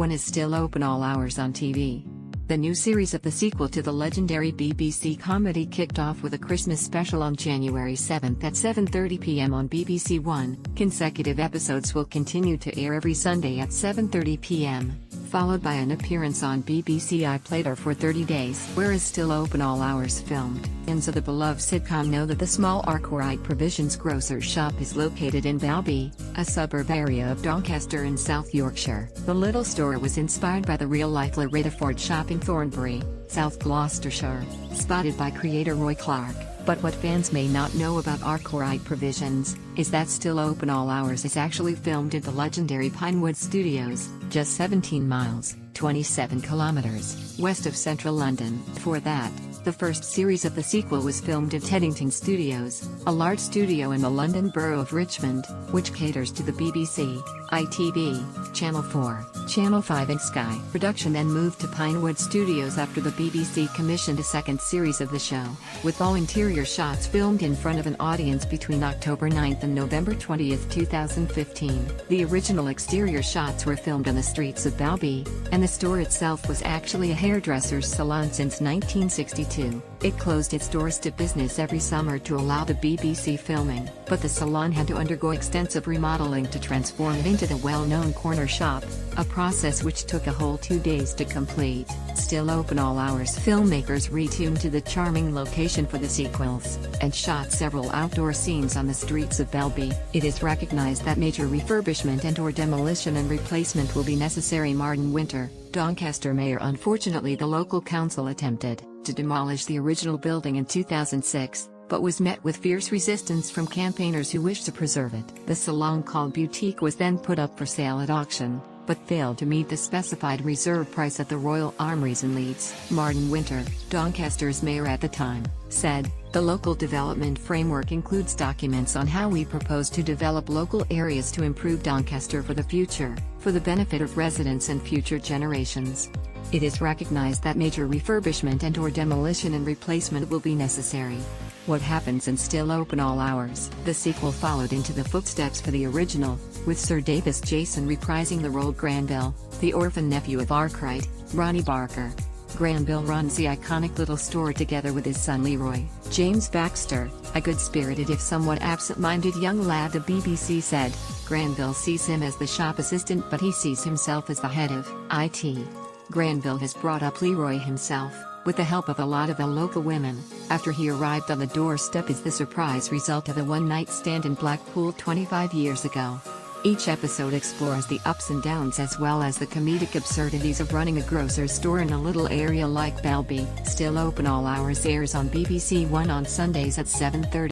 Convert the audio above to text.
One is still open all hours on TV. The new series of the sequel to the legendary BBC comedy kicked off with a Christmas special on January 7 at 7:30 p.m. on BBC One. Consecutive episodes will continue to air every Sunday at 7:30 p.m., followed by an appearance on BBC iPlayer for 30 days. Where is Still Open All Hours filmed? Fans of the beloved sitcom know that the small Arkwright Provisions grocer's shop is located in Balby, a suburb area of Doncaster in South Yorkshire. The little store was inspired by the real-life Loretta Ford shop in Thornbury, South Gloucestershire, spotted by creator Roy Clark. But what fans may not know about Arkwright Provisions is that Still Open All Hours is actually filmed at the legendary Pinewood Studios, just 17 miles, 27 kilometers, west of central London. For that, the first series of the sequel was filmed at Teddington Studios, a large studio in the London borough of Richmond, which caters to the BBC, ITV, Channel 4, Channel 5 and Sky. Production then moved to Pinewood Studios after the BBC commissioned a second series of the show, with all interior shots filmed in front of an audience between October 9 and November 20, 2015. The original exterior shots were filmed on the streets of Balby, and the store itself was actually a hairdresser's salon since 1962. It closed its doors to business every summer to allow the BBC filming, but the salon had to undergo extensive remodeling to transform it into the well-known corner shop, a process which took a whole 2 days to complete. Still Open All Hours filmmakers retuned to the charming location for the sequels, and shot several outdoor scenes on the streets of Balby. It is recognized that major refurbishment and/or demolition and replacement will be necessary. Martin Winter, Doncaster Mayor. Unfortunately, the local council attempted to demolish the original building in 2006, but was met with fierce resistance from campaigners who wished to preserve it. The salon called Boutique was then put up for sale at auction, but failed to meet the specified reserve price at the Royal Armouries in Leeds. Martin Winter, Doncaster's mayor at the time, said, "The local development framework includes documents on how we propose to develop local areas to improve Doncaster for the future, for the benefit of residents and future generations. It is recognized that major refurbishment and/or demolition and replacement will be necessary." What happens in Still Open All Hours? The sequel followed into the footsteps for the original, with Sir Davis Jason reprising the role Granville, the orphan nephew of Arkwright, Ronnie Barker. Granville runs the iconic little store together with his son Leroy. James Baxter, a good-spirited if somewhat absent-minded young lad, the BBC said. Granville sees him as the shop assistant, but he sees himself as the head of IT. Granville has brought up Leroy himself, with the help of a lot of the local women. After he arrived on the doorstep is the surprise result of a one-night stand in Blackpool 25 years ago. Each episode explores the ups and downs as well as the comedic absurdities of running a grocer's store in a little area like Balby. Still Open All Hours airs on BBC One on Sundays at 7:30.